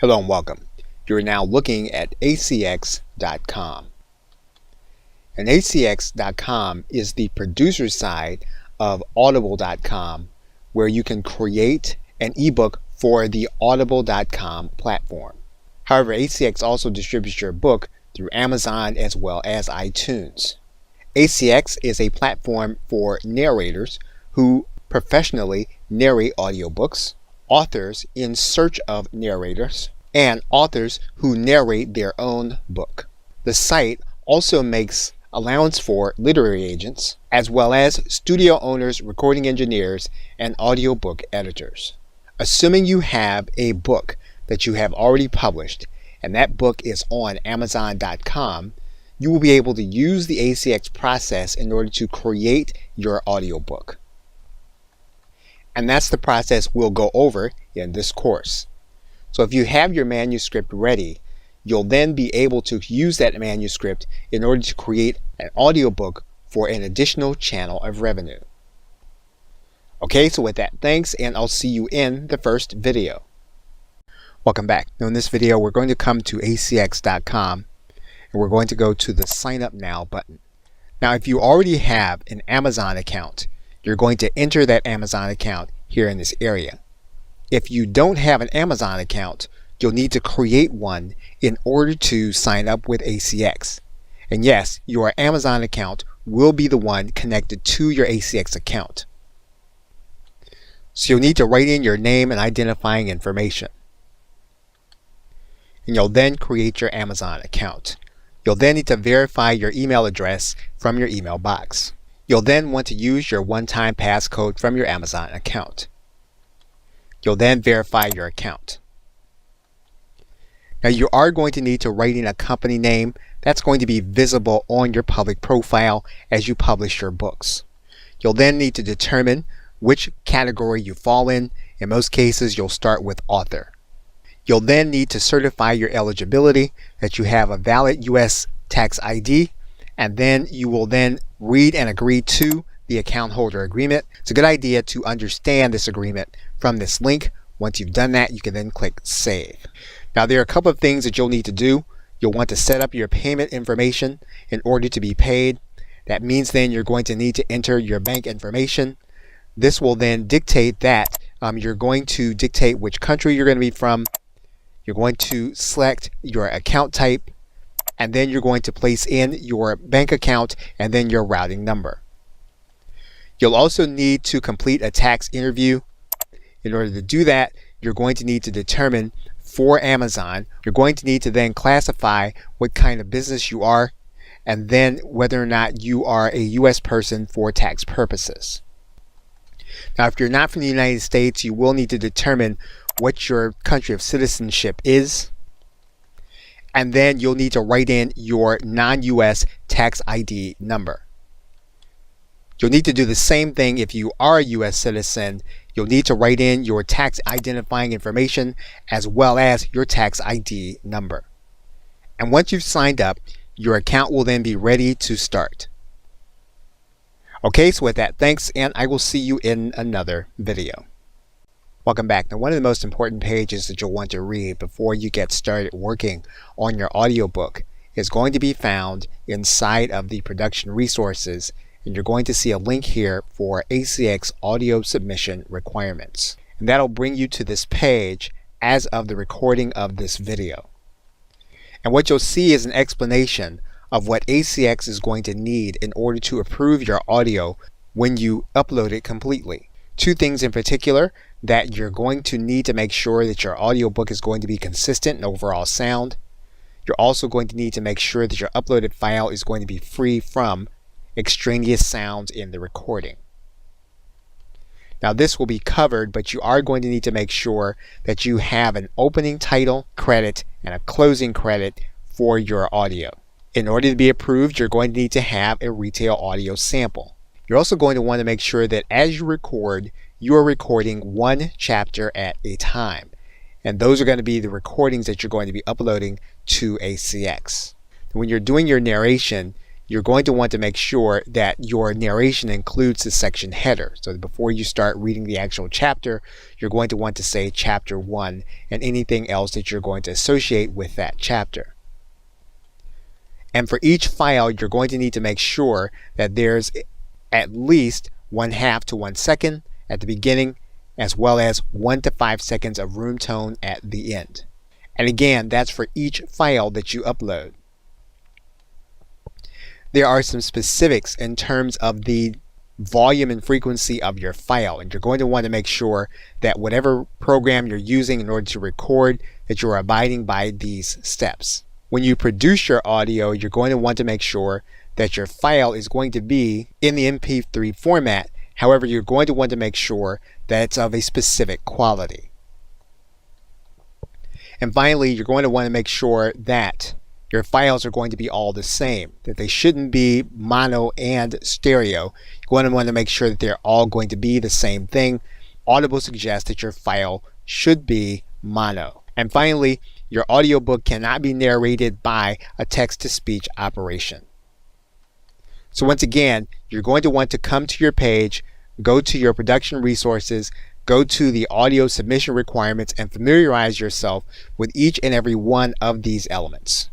Hello and welcome. You're now looking at acx.com. And acx.com is the producer side of audible.com, where you can create an ebook for the audible.com platform. However, ACX also distributes your book through Amazon as well as iTunes. ACX is a platform for narrators who professionally narrate audiobooks, authors in search of narrators, and authors who narrate their own book. The site also makes allowance for literary agents, as well as studio owners, recording engineers, and audiobook editors. Assuming you have a book that you have already published, and that book is on Amazon.com, you will be able to use the ACX process in order to create your audiobook. And that's the process we'll go over in this course. So if you have your manuscript ready, you'll then be able to use that manuscript in order to create an audiobook for an additional channel of revenue. Okay, so with that, thanks, and I'll see you in the first video. Welcome back. Now in this video, we're going to come to acx.com and we're going to go to the Sign Up Now button. Now, if you already have an Amazon account, you're going to enter that Amazon account here in this area. If you don't have an Amazon account, you'll need to create one in order to sign up with ACX. And yes, your Amazon account will be the one connected to your ACX account. So you'll need to write in your name and identifying information. And you'll then create your Amazon account. You'll then need to verify your email address from your email box. You'll then want to use your one-time passcode from your Amazon account. You'll then verify your account. Now you are going to need to write in a company name that's going to be visible on your public profile as you publish your books. You'll then need to determine which category you fall in. In most cases, you'll start with author. You'll then need to certify your eligibility, that you have a valid U.S. tax ID, and then you will then read and agree to the account holder agreement. It's a good idea to understand this agreement from this link. Once you've done that, you can then click Save. Now there are a couple of things that you'll need to do. You'll want to set up your payment information in order to be paid. That means then you're going to need to enter your bank information. This will then dictate that you're going to dictate which country you're going to be from. You're going to select your account type, and then you're going to place in your bank account and then your routing number. You'll also need to complete a tax interview. In order to do that, you're going to need to determine for Amazon, you're going to need to then classify what kind of business you are, and then whether or not you are a U.S. person for tax purposes. Now, if you're not from the United States, you will need to determine what your country of citizenship is, and then you'll need to write in your non-U.S. tax ID number. You'll need to do the same thing if you are a U.S. citizen. You'll need to write in your tax identifying information as well as your tax ID number. And once you've signed up, your account will then be ready to start. Okay, so with that, thanks, and I will see you in another video. Welcome back. Now, one of the most important pages that you'll want to read before you get started working on your audiobook is going to be found inside of the production resources, and you're going to see a link here for ACX audio submission requirements. And that'll bring you to this page as of the recording of this video. And what you'll see is an explanation of what ACX is going to need in order to approve your audio when you upload it completely. Two things in particular that you're going to need to make sure that your audiobook is going to be consistent in overall sound. You're also going to need to make sure that your uploaded file is going to be free from extraneous sounds in the recording. Now this will be covered, but you are going to need to make sure that you have an opening title credit and a closing credit for your audio. In order to be approved, you're going to need to have a retail audio sample. You're also going to want to make sure that as you record, you are recording one chapter at a time. And those are going to be the recordings that you're going to be uploading to ACX. When you're doing your narration, you're going to want to make sure that your narration includes the section header. So before you start reading the actual chapter, you're going to want to say chapter 1 and anything else that you're going to associate with that chapter. And for each file, you're going to need to make sure that there's at least 1/2 to 1 second at the beginning, as well as 1 to 5 seconds of room tone at the end. And again, that's for each file that you upload. There are some specifics in terms of the volume and frequency of your file, and you're going to want to make sure that whatever program you're using in order to record, that you're abiding by these steps. When you produce your audio, you're going to want to make sure that your file is going to be in the MP3 format. However, you're going to want to make sure that it's of a specific quality. And finally, you're going to want to make sure that your files are going to be all the same, that they shouldn't be mono and stereo. You're going to want to make sure that they're all going to be the same thing. Audible suggests that your file should be mono. And finally, your audiobook cannot be narrated by a text-to-speech operation. So once again, you're going to want to come to your page, go to your production resources, go to the audio submission requirements, and familiarize yourself with each and every one of these elements.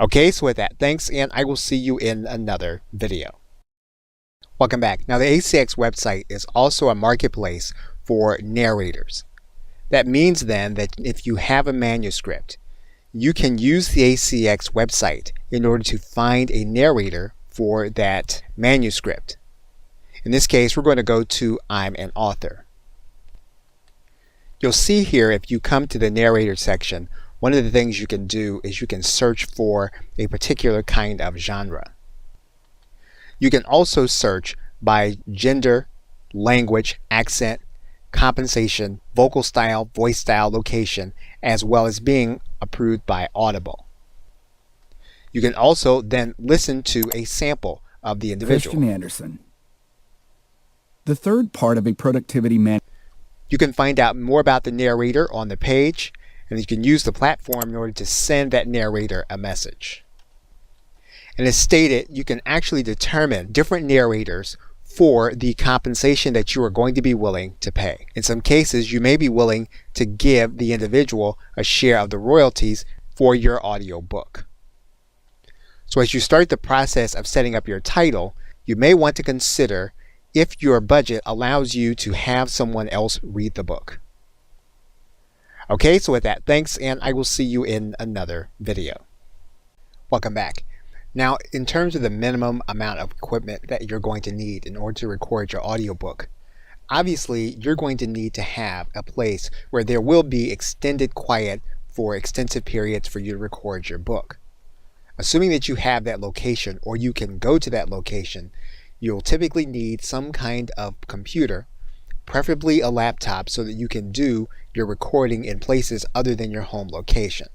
Okay, so with that, thanks, and I will see you in another video. Welcome back. Now, the ACX website is also a marketplace for narrators. That means then that if you have a manuscript, you can use the ACX website in order to find a narrator for that manuscript. In this case, we're going to go to I'm an author. You'll see here, if you come to the narrator section, one of the things you can do is you can search for a particular kind of genre. You can also search by gender, language, accent, compensation, vocal style, voice style, location, as well as being approved by Audible. You can also then listen to a sample of the individual. Christian Anderson. The third part of a productivity manual. You can find out more about the narrator on the page, and you can use the platform in order to send that narrator a message. And as stated, you can actually determine different narrators for the compensation that you are going to be willing to pay. In some cases, you may be willing to give the individual a share of the royalties for your audiobook. So as you start the process of setting up your title, you may want to consider if your budget allows you to have someone else read the book. Okay, so with that, thanks, and I will see you in another video. Welcome back. Now, in terms of the minimum amount of equipment that you're going to need in order to record your audiobook, obviously you're going to need to have a place where there will be extended quiet for extensive periods for you to record your book. Assuming that you have that location or you can go to that location, you'll typically need some kind of computer, preferably a laptop, so that you can do your recording in places other than your home location.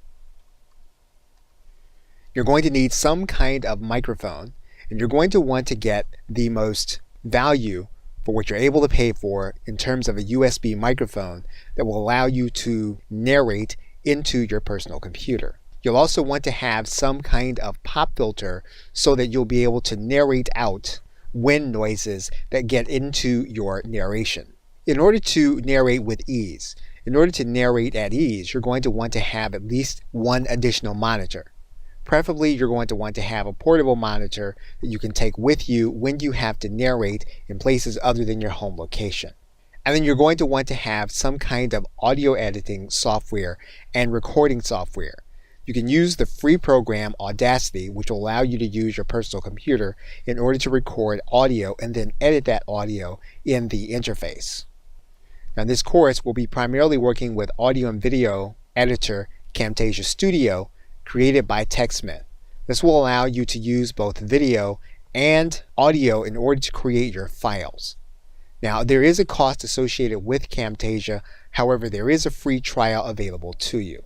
You're going to need some kind of microphone, and you're going to want to get the most value for what you're able to pay for in terms of a USB microphone that will allow you to narrate into your personal computer. You'll also want to have some kind of pop filter so that you'll be able to narrate out wind noises that get into your narration. In order to narrate with ease, in order to narrate at ease, you're going to want to have at least one additional monitor. Preferably, you're going to want to have a portable monitor that you can take with you when you have to narrate in places other than your home location. And then you're going to want to have some kind of audio editing software and recording software. You can use the free program Audacity, which will allow you to use your personal computer in order to record audio and then edit that audio in the interface. Now, this course will be primarily working with audio and video editor Camtasia Studio, created by TechSmith. This will allow you to use both video and audio in order to create your files. Now, there is a cost associated with Camtasia. However, there is a free trial available to you.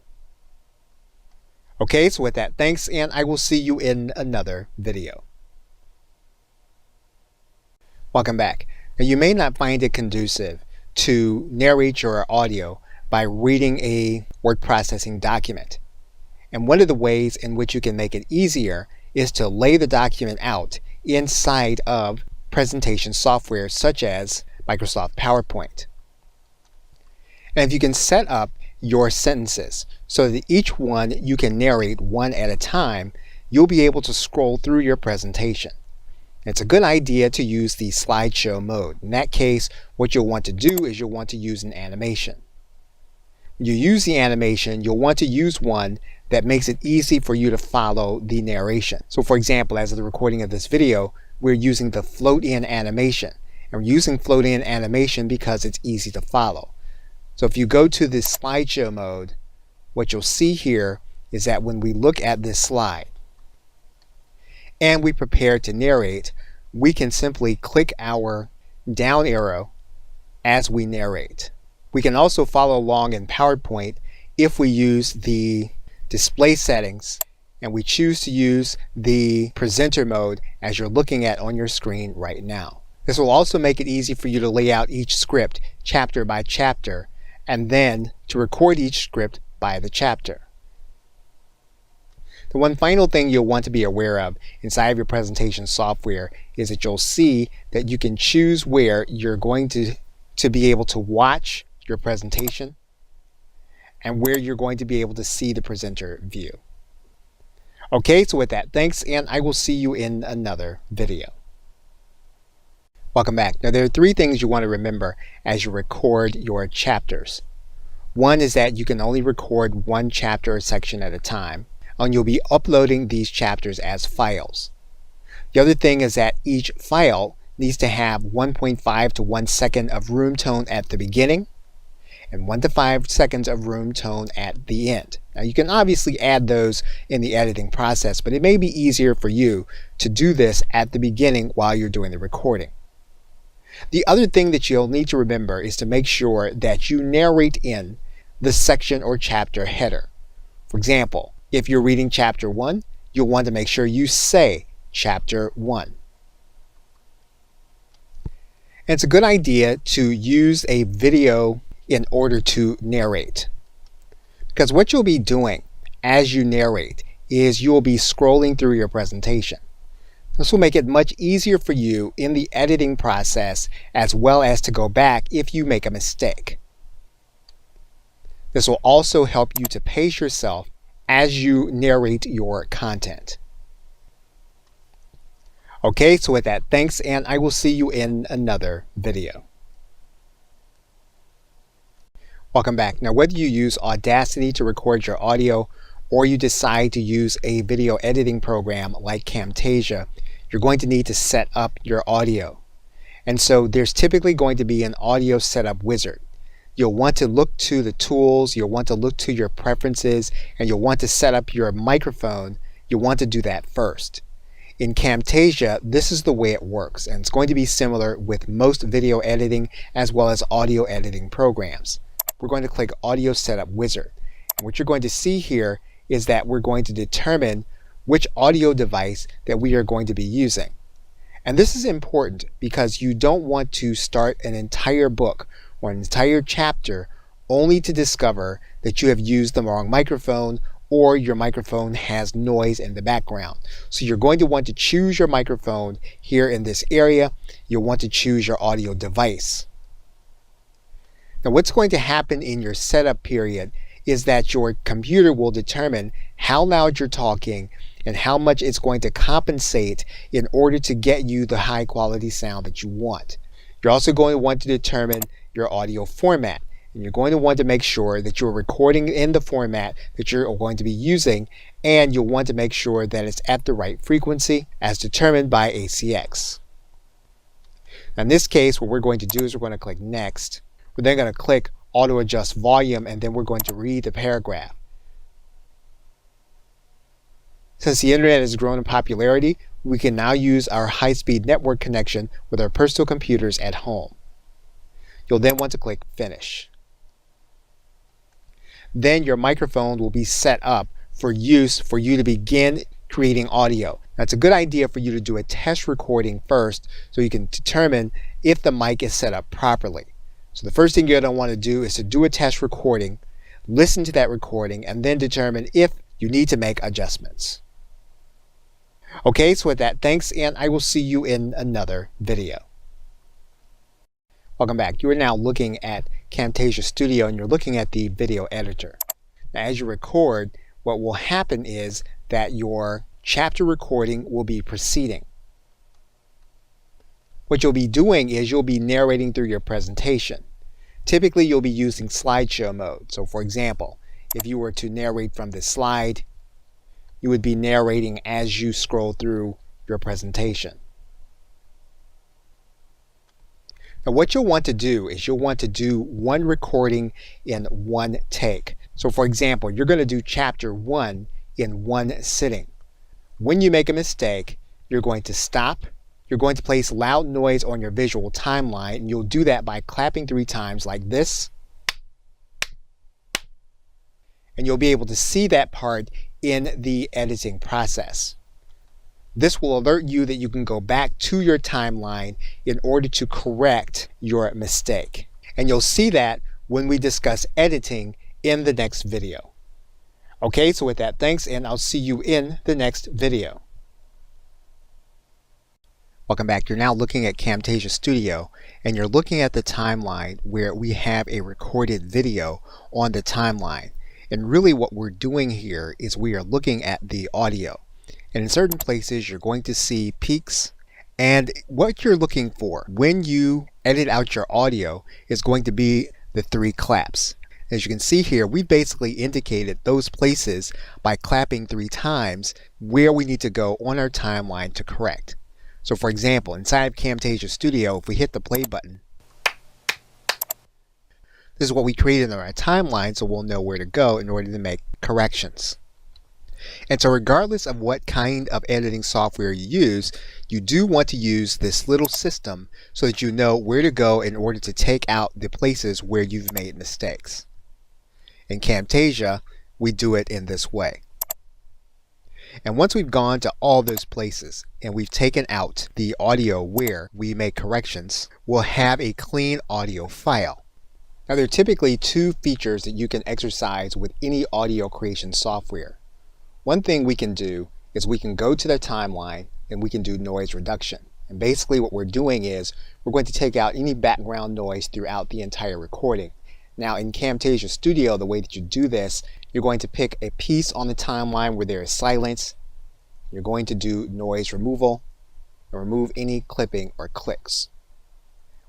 Okay, so with that, thanks, and I will see you in another video. Welcome back. Now, you may not find it conducive to narrate your audio by reading a word processing document. And one of the ways in which you can make it easier is to lay the document out inside of presentation software such as Microsoft PowerPoint. And if you can set up your sentences so that each one you can narrate one at a time, you'll be able to scroll through your presentation. It's a good idea to use the slideshow mode. In that case, what you'll want to do is you'll want to use an animation. When you use the animation, you'll want to use one that makes it easy for you to follow the narration. So for example, as of the recording of this video, we're using the float-in animation. And we're using float-in animation because it's easy to follow. So if you go to this slideshow mode, what you'll see here is that when we look at this slide and we prepare to narrate, we can simply click our down arrow as we narrate. We can also follow along in PowerPoint if we use the display settings and we choose to use the presenter mode as you're looking at on your screen right now. This will also make it easy for you to lay out each script chapter by chapter and then to record each script by the chapter. The one final thing you'll want to be aware of inside of your presentation software is that you'll see that you can choose where you're going to be able to watch your presentation and where you're going to be able to see the presenter view. Okay, so with that, thanks, and I will see you in another video. Welcome back. Now there are three things you want to remember as you record your chapters. One is that you can only record one chapter or section at a time, and you'll be uploading these chapters as files. The other thing is that each file needs to have 1.5 to 1 second of room tone at the beginning and 1 to 5 seconds of room tone at the end. Now you can obviously add those in the editing process, but it may be easier for you to do this at the beginning while you're doing the recording. The other thing that you'll need to remember is to make sure that you narrate in the section or chapter header. For example, if you're reading chapter 1, you'll want to make sure you say chapter 1. And it's a good idea to use a video in order to narrate. Because what you'll be doing as you narrate is you'll be scrolling through your presentation. This will make it much easier for you in the editing process as well as to go back if you make a mistake. This will also help you to pace yourself as you narrate your content. Okay, so with that, thanks, and I will see you in another video. Welcome back. Now, whether you use Audacity to record your audio or you decide to use a video editing program like Camtasia, you're going to need to set up your audio. And so there's typically going to be an audio setup wizard. You'll want to look to the tools, you'll want to look to your preferences, and you'll want to set up your microphone. You'll want to do that first. In Camtasia, this is the way it works, and it's going to be similar with most video editing as well as audio editing programs. We're going to click Audio Setup Wizard. And what you're going to see here is that we're going to determine which audio device that we are going to be using. And this is important because you don't want to start an entire book or an entire chapter only to discover that you have used the wrong microphone or your microphone has noise in the background. So you're going to want to choose your microphone here in this area. You'll want to choose your audio device. Now what's going to happen in your setup period is that your computer will determine how loud you're talking and how much it's going to compensate in order to get you the high quality sound that you want. You're also going to want to determine your audio format, and you're going to want to make sure that you're recording in the format that you're going to be using, and you'll want to make sure that it's at the right frequency as determined by ACX. Now in this case, what we're going to do is we're going to click Next. We're then going to click Auto Adjust Volume, and then we're going to read the paragraph. Since the internet has grown in popularity, we can now use our high-speed network connection with our personal computers at home. You'll then want to click Finish. Then your microphone will be set up for use for you to begin creating audio. Now, it's a good idea for you to do a test recording first so you can determine if the mic is set up properly. So the first thing you're going to want to do is to do a test recording, listen to that recording, and then determine if you need to make adjustments. Okay, so with that, thanks, and I will see you in another video. Welcome back. You are now looking at Camtasia Studio and you're looking at the video editor. Now, as you record, what will happen is that your chapter recording will be proceeding. What you'll be doing is you'll be narrating through your presentation. Typically, you'll be using slideshow mode. So for example, if you were to narrate from this slide, you would be narrating as you scroll through your presentation. Now what you'll want to do is you'll want to do one recording in one take. So for example, you're going to do chapter 1 in one sitting. When you make a mistake, you're going to stop. You're going to place loud noise on your visual timeline, and you'll do that by clapping 3 times like this. And you'll be able to see that part in the editing process. This will alert you that you can go back to your timeline in order to correct your mistake. And you'll see that when we discuss editing in the next video. Okay, so with that, thanks, and I'll see you in the next video. Welcome back. You're now looking at Camtasia Studio, and you're looking at the timeline where we have a recorded video on the timeline. And really what we're doing here is we are looking at the audio. And in certain places you're going to see peaks, and what you're looking for when you edit out your audio is going to be the 3 claps. As you can see here, we basically indicated those places by clapping 3 times where we need to go on our timeline to correct. So for example, inside of Camtasia Studio, if we hit the play button, this is what we created on our timeline, so we'll know where to go in order to make corrections. And so regardless of what kind of editing software you use, you do want to use this little system so that you know where to go in order to take out the places where you've made mistakes. In Camtasia, we do it in this way. And once we've gone to all those places and we've taken out the audio where we make corrections, we'll have a clean audio file. Now there are typically 2 features that you can exercise with any audio creation software. One thing we can do is we can go to the timeline and we can do noise reduction. And basically what we're doing is we're going to take out any background noise throughout the entire recording. Now in Camtasia Studio, the way that you do this, you're going to pick a piece on the timeline where there is silence. You're going to do noise removal and remove any clipping or clicks.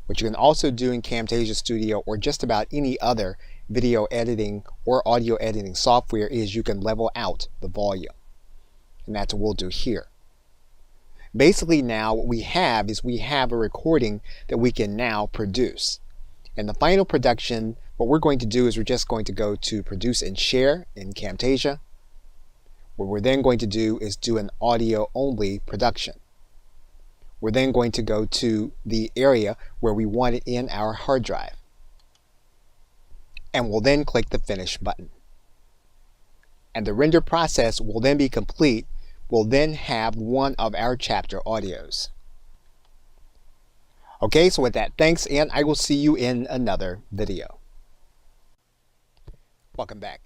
What you can also do in Camtasia Studio or just about any other video editing or audio editing software is you can level out the volume. And that's what we'll do here. Basically now what we have is we have a recording that we can now produce. And the final production, what we're going to do is we're just going to go to Produce and Share in Camtasia. What we're then going to do is do an audio only production. We're then going to go to the area where we want it in our hard drive. And we'll then click the Finish button. And the render process will then be complete. We'll then have one of our chapter audios. Okay, so with that, thanks, and I will see you in another video. Welcome back.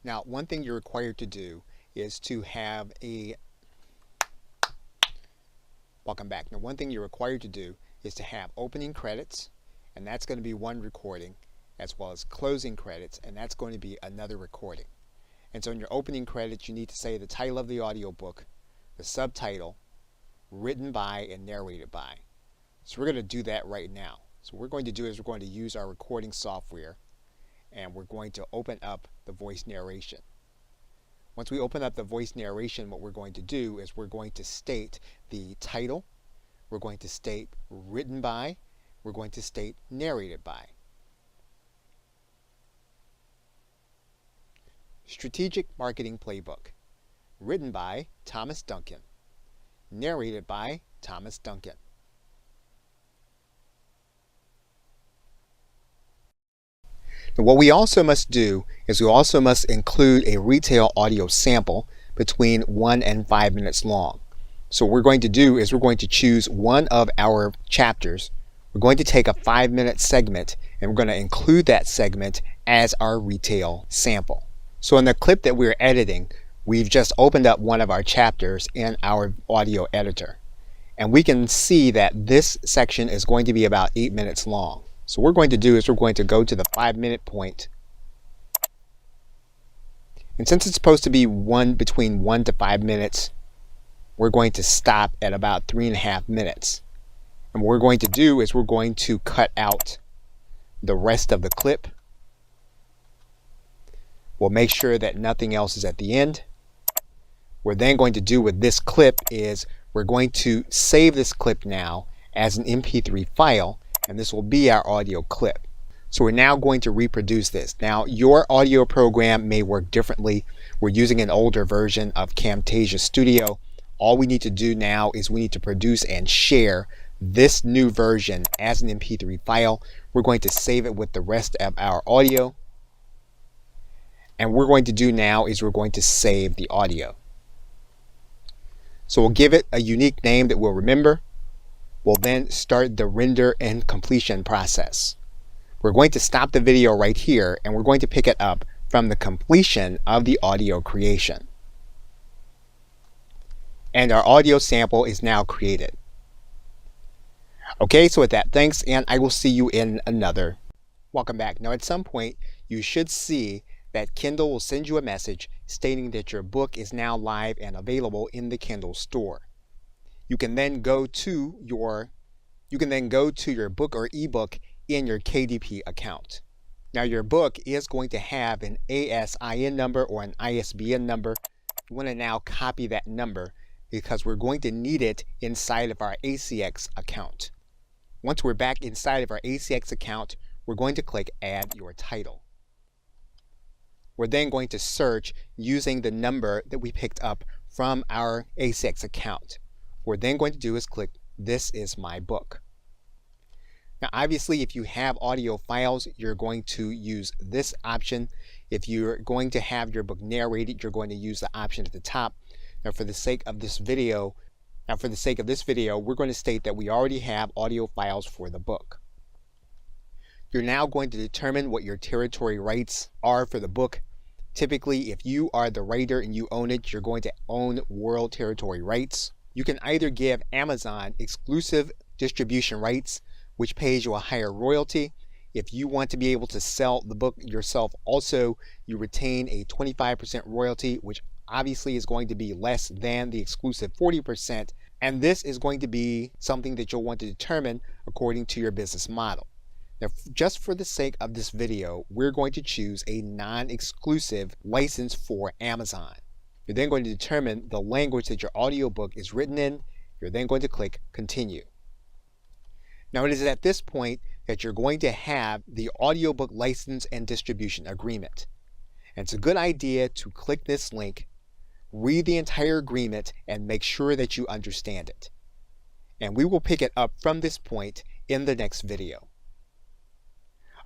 Now, one thing you're required to do is to have a opening credits, and that's going to be one recording, as well as closing credits, and that's going to be another recording. And so in your opening credits, you need to say the title of the audiobook, the subtitle, written by and narrated by. So we're going to do that right now. So what we're going to do is we're going to use our recording software, and we're going to open up the voice narration. Once we open up the voice narration, what we're going to do is we're going to state the title, we're going to state written by, we're going to state narrated by. Strategic Marketing Playbook. Written by Thomas Duncan. Narrated by Thomas Duncan. Now, what we also must do is we also must include a retail audio sample between 1 and 5 minutes long. So what we're going to do is we're going to choose one of our chapters. We're going to take a 5-minute segment and we're going to include that segment as our retail sample. So in the clip that we're editing, We've just opened up one of our chapters in our audio editor, and we can see that this section is going to be about 8 minutes long. So what we're going to do is we're going to go to the 5-minute point. And since it's supposed to be between 1 to 5 minutes, we're going to stop at about 3.5 minutes. And what we're going to do is we're going to cut out the rest of the clip. We'll make sure that nothing else is at the end. What we're then going to do with this clip is we're going to save this clip now as an MP3 file, and this will be our audio clip. So we're now going to reproduce this. Now, your audio program may work differently. We're using an older version of Camtasia Studio. All we need to do now is we need to produce and share this new version as an MP3 file. We're going to save it with the rest of our audio. And what we're going to do now is we're going to save the audio. So we'll give it a unique name that we'll remember. We'll then start the render and completion process. We're going to stop the video right here, and we're going to pick it up from the completion of the audio creation. And our audio sample is now created. Okay, so with that, thanks, and I will see you in another. Welcome back. Now, at some point, you should see that Kindle will send you a message stating that your book is now live and available in the Kindle store. You can then go to your book or ebook in your KDP account. Now, your book is going to have an ASIN number or an ISBN number. You want to now copy that number because we're going to need it inside of our ACX account. Once we're back inside of our ACX account, we're going to click Add Your Title. We're then going to search using the number that we picked up from our ACX account. What we're then going to do is click This is my book. Now, obviously, if you have audio files, you're going to use this option. If you're going to have your book narrated, you're going to use the option at the top. Now, for the sake of this video, we're going to state that we already have audio files for the book. You're now going to determine what your territory rights are for the book. Typically, if you are the writer and you own it, you're going to own world territory rights. You can either give Amazon exclusive distribution rights, which pays you a higher royalty. If you want to be able to sell the book yourself also, you retain a 25% royalty, which obviously is going to be less than the exclusive 40%. And this is going to be something that you'll want to determine according to your business model. Now, just for the sake of this video, we're going to choose a non-exclusive license for Amazon. You're then going to determine the language that your audiobook is written in. You're then going to click Continue. Now, it is at this point that you're going to have the audiobook license and distribution agreement. And it's a good idea to click this link, read the entire agreement, and make sure that you understand it. And we will pick it up from this point in the next video.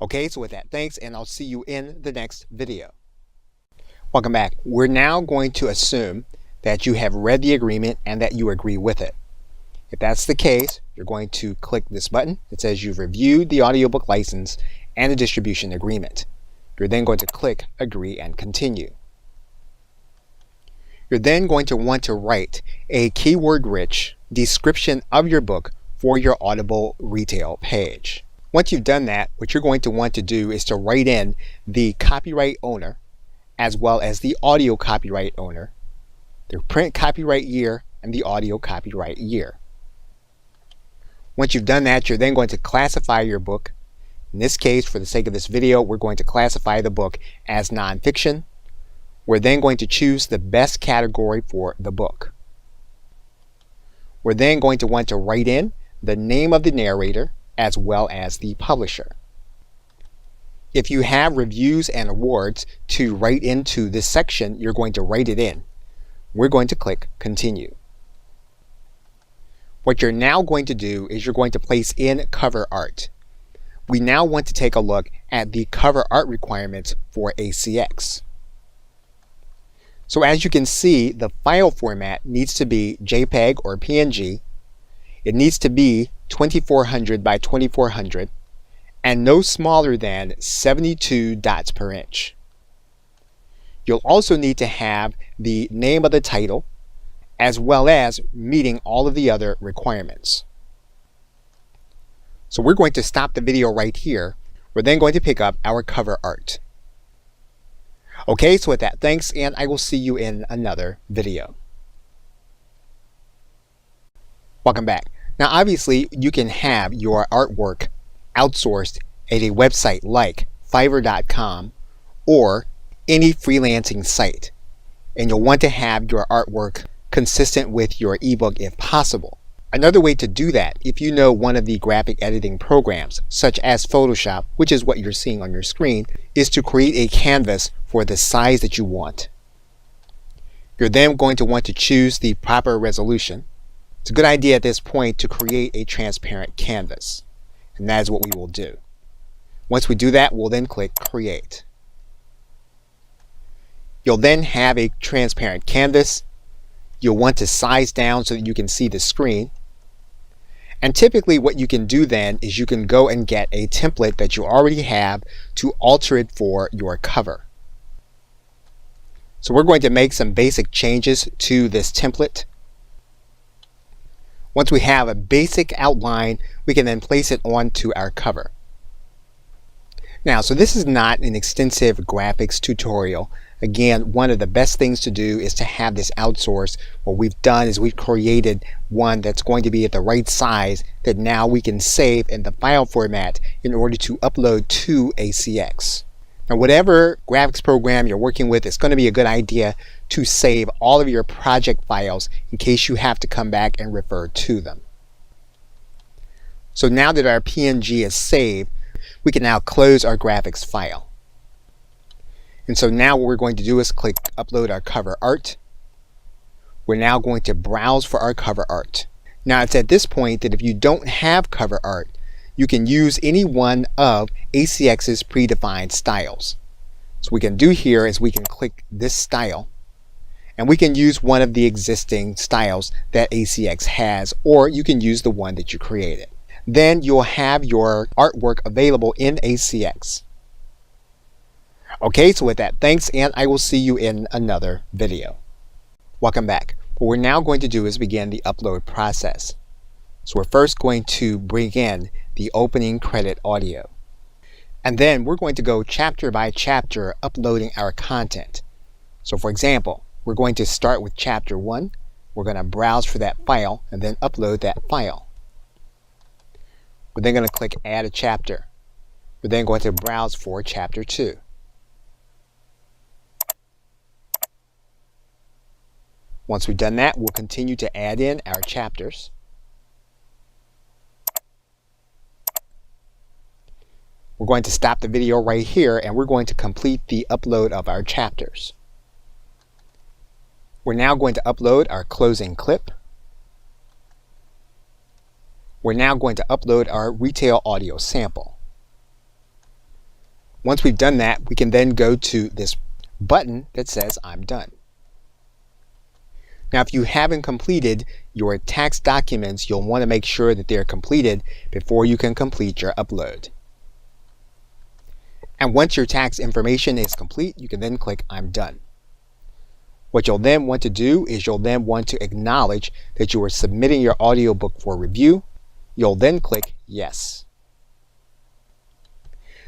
Okay, so with that, thanks, and I'll see you in the next video. Welcome back. We're now going to assume that you have read the agreement and that you agree with it. If that's the case, you're going to click this button that says you've reviewed the audiobook license and the distribution agreement. You're then going to click Agree and Continue. You're then going to want to write a keyword-rich description of your book for your Audible retail page. Once you've done that, what you're going to want to do is to write in the copyright owner as well as the audio copyright owner, the print copyright year, and the audio copyright year. Once you've done that, you're then going to classify your book. In this case, for the sake of this video, we're going to classify the book as nonfiction. We're then going to choose the best category for the book. We're then going to want to write in the name of the narrator as well as the publisher. If you have reviews and awards to write into this section, you're going to write it in. We're going to click Continue. What you're now going to do is you're going to place in cover art. We now want to take a look at the cover art requirements for ACX. So as you can see, the file format needs to be JPEG or PNG. It needs to be 2400 by 2400 and no smaller than 72 dots per inch. You'll also need to have the name of the title as well as meeting all of the other requirements. So we're going to stop the video right here. We're then going to pick up our cover art. Okay, so with that, thanks, and I will see you in another video. Welcome back. Now obviously you can have your artwork outsourced at a website like Fiverr.com or any freelancing site, and you'll want to have your artwork consistent with your ebook if possible. Another way to do that, if you know one of the graphic editing programs such as Photoshop, which is what you're seeing on your screen, is to create a canvas for the size that you want. You're then going to want to choose the proper resolution. It's a good idea at this point to create a transparent canvas, and that is what we will do. Once we do that, we'll then click Create. You'll then have a transparent canvas. You'll want to size down so that you can see the screen. And typically what you can do then is you can go and get a template that you already have to alter it for your cover. So we're going to make some basic changes to this template. Once we have a basic outline, we can then place it onto our cover. Now, so this is not an extensive graphics tutorial. Again, one of the best things to do is to have this outsourced. What we've done is we've created one that's going to be at the right size that now we can save in the file format in order to upload to ACX. Now, whatever graphics program you're working with, it's going to be a good idea to save all of your project files in case you have to come back and refer to them. So now that our PNG is saved, we can now close our graphics file. And so now what we're going to do is click Upload our cover art. We're now going to browse for our cover art. Now it's at this point that if you don't have cover art, you can use any one of ACX's predefined styles. So what we can do here is we can click this style, and we can use one of the existing styles that ACX has, or you can use the one that you created. Then you'll have your artwork available in ACX. Okay, so with that, thanks, and I will see you in another video. Welcome back. What we're now going to do is begin the upload process. So we're first going to bring in the opening credit audio. And then we're going to go chapter by chapter uploading our content. So for example, we're going to start with chapter 1. We're going to browse for that file and then upload that file. We're then going to click Add a Chapter. We're then going to browse for chapter 2. Once we've done that, we'll continue to add in our chapters. We're going to stop the video right here, and we're going to complete the upload of our chapters. We're now going to upload our closing clip. We're now going to upload our retail audio sample. Once we've done that, we can then go to this button that says I'm done. Now, if you haven't completed your tax documents, you'll want to make sure that they're completed before you can complete your upload. And once your tax information is complete, you can then click I'm done. What you'll then want to do is you'll then want to acknowledge that you are submitting your audiobook for review. You'll then click Yes.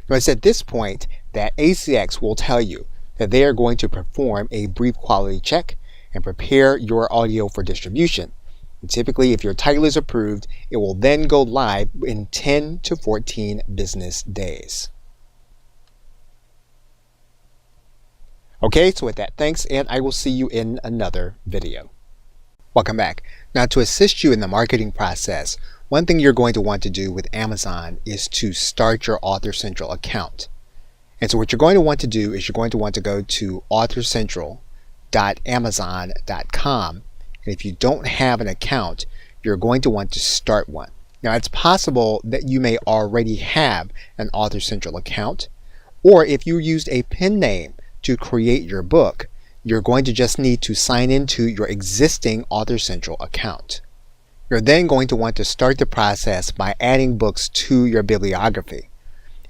Now it's at this point that ACX will tell you that they are going to perform a brief quality check and prepare your audio for distribution. And typically, if your title is approved, it will then go live in 10 to 14 business days. Okay, so with that, thanks, and I will see you in another video. Welcome back. Now, to assist you in the marketing process, one thing you're going to want to do with Amazon is to start your Author Central account. And so what you're going to want to do is you're going to want to go to authorscentral.amazon.com. And if you don't have an account, you're going to want to start one. Now, it's possible that you may already have an Author Central account, or if you used a pen name to create your book, you're going to just need to sign into your existing Author Central account. You're then going to want to start the process by adding books to your bibliography.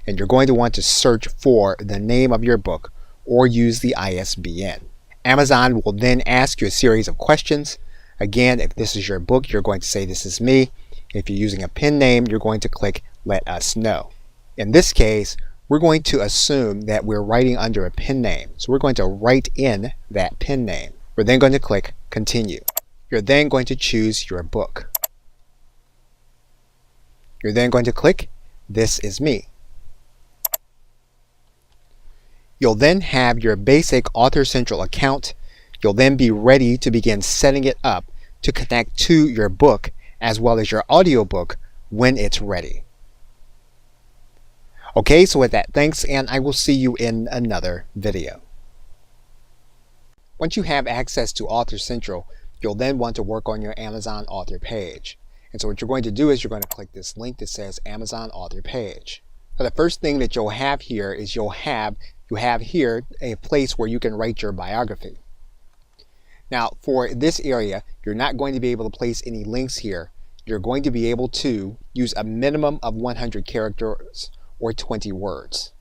And you're going to want to search for the name of your book or use the ISBN. Amazon will then ask you a series of questions. Again, if this is your book, you're going to say this is me. If you're using a pen name, you're going to click let us know. In this case, we're going to assume that we're writing under a pen name. So we're going to write in that pen name. We're then going to click continue. You're then going to choose your book. You're then going to click this is me. You'll then have your basic Author Central account. You'll then be ready to begin setting it up to connect to your book as well as your audiobook when it's ready. Okay, so with that, thanks, and I will see you in another video. Once you have access to Author Central, you'll then want to work on your Amazon author page. And so what you're going to do is you're going to click this link that says Amazon author page. Now, the first thing that you'll have here is you have here a place where you can write your biography. Now, for this area, you're not going to be able to place any links here. You're going to be able to use a minimum of 100 characters or 20 words.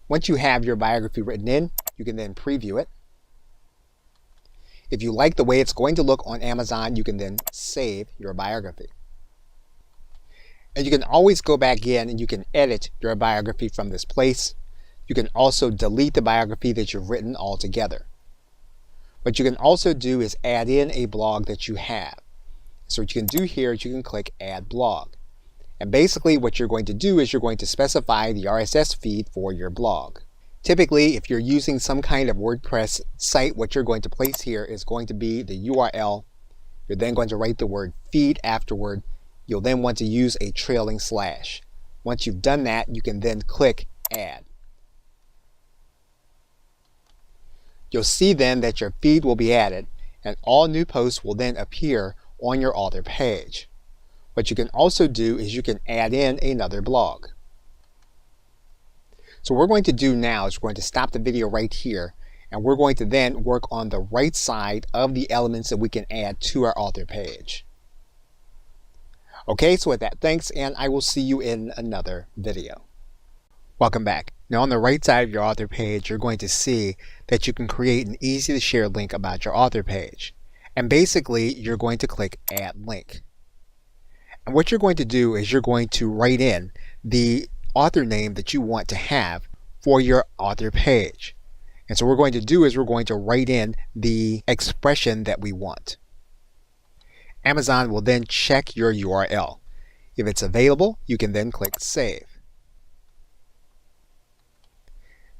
Once you have your biography written in, you can then preview it. If you like the way it's going to look on Amazon, you can then save your biography. And you can always go back in and you can edit your biography from this place. You can also delete the biography that you've written altogether. What you can also do is add in a blog that you have. So what you can do here is you can click Add Blog. And basically what you're going to do is you're going to specify the RSS feed for your blog. Typically, if you're using some kind of WordPress site, what you're going to place here is going to be the URL. You're then going to write the word feed afterward. You'll then want to use a trailing slash. Once you've done that, you can then click Add. You'll see then that your feed will be added, and all new posts will then appear on your author page. What you can also do is you can add in another blog. So what we're going to do now is we're going to stop the video right here, and we're going to then work on the right side of the elements that we can add to our author page. Okay, so with that, thanks, and I will see you in another video. Welcome back. Now on the right side of your author page, you're going to see that you can create an easy to share link about your author page. And basically, you're going to click Add Link. And what you're going to do is you're going to write in the author name that you want to have for your author page. And so what we're going to do is we're going to write in the expression that we want. Amazon will then check your URL. If it's available, you can then click Save.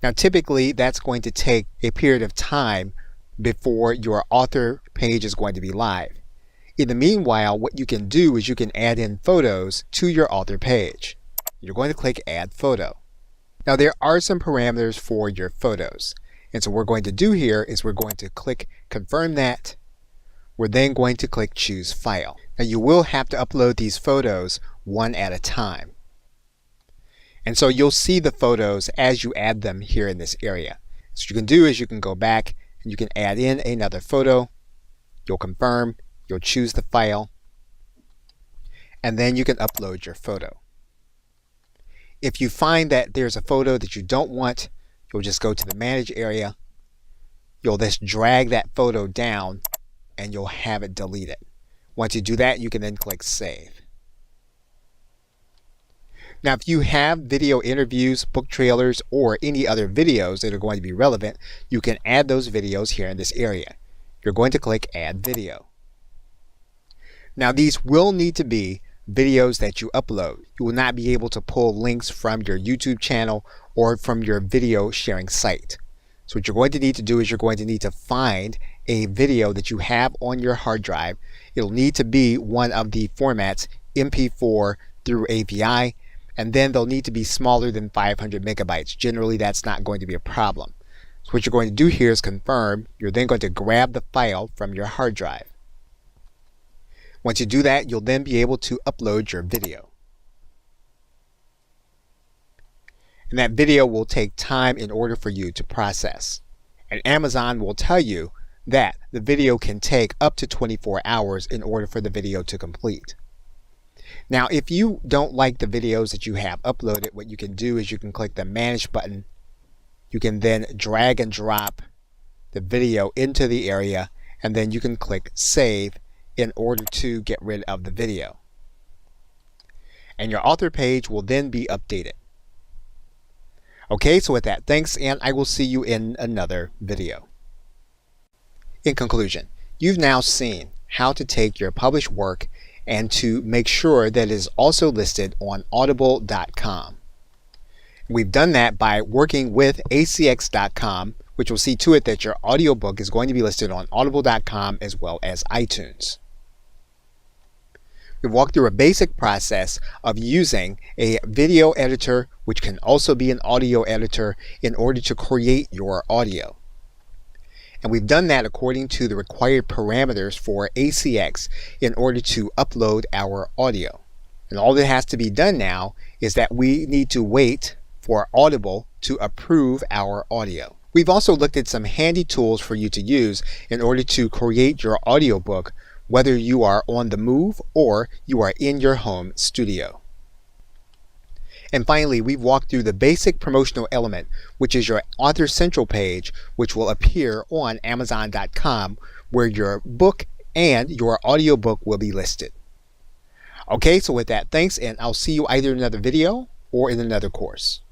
Now typically that's going to take a period of time before your author page is going to be live. In the meanwhile, what you can do is you can add in photos to your author page. You're going to click Add Photo. Now there are some parameters for your photos. And so what we're going to do here is we're going to click Confirm that. We're then going to click Choose File. Now you will have to upload these photos one at a time. And so you'll see the photos as you add them here in this area. So what you can do is you can go back and you can add in another photo. You'll confirm, you'll choose the file, and then you can upload your photo. If you find that there's a photo that you don't want, you'll just go to the Manage area. You'll just drag that photo down and you'll have it deleted. Once you do that, you can then click Save. Now, if you have video interviews, book trailers, or any other videos that are going to be relevant, you can add those videos here in this area. You're going to click Add Video. Now, these will need to be videos that you upload. You will not be able to pull links from your YouTube channel or from your video sharing site. So what you're going to need to do is you're going to need to find a video that you have on your hard drive. It'll need to be one of the formats MP4 through API, and then they'll need to be smaller than 500 megabytes. Generally, that's not going to be a problem. So what you're going to do here is confirm. You're then going to grab the file from your hard drive. Once you do that, you'll then be able to upload your video. And that video will take time in order for you to process. And Amazon will tell you that the video can take up to 24 hours in order for the video to complete. Now, if you don't like the videos that you have uploaded, what you can do is you can click the Manage button You can then drag and drop the video into the area, and then you can click Save in order to get rid of the video. And your author page will then be updated. Okay, so with that, thanks, and I will see you in another video. In conclusion, you've now seen how to take your published work and to make sure that it is also listed on audible.com. We've done that by working with acx.com, which will see to it that your audiobook is going to be listed on audible.com as well as iTunes. We've walked through a basic process of using a video editor, which can also be an audio editor, in order to create your audio. And we've done that according to the required parameters for ACX in order to upload our audio. And all that has to be done now is that we need to wait for Audible to approve our audio. We've also looked at some handy tools for you to use in order to create your audiobook, whether you are on the move or you are in your home studio. And finally, we've walked through the basic promotional element, which is your Author Central page, which will appear on Amazon.com, where your book and your audiobook will be listed. Okay, so with that, thanks, and I'll see you either in another video or in another course.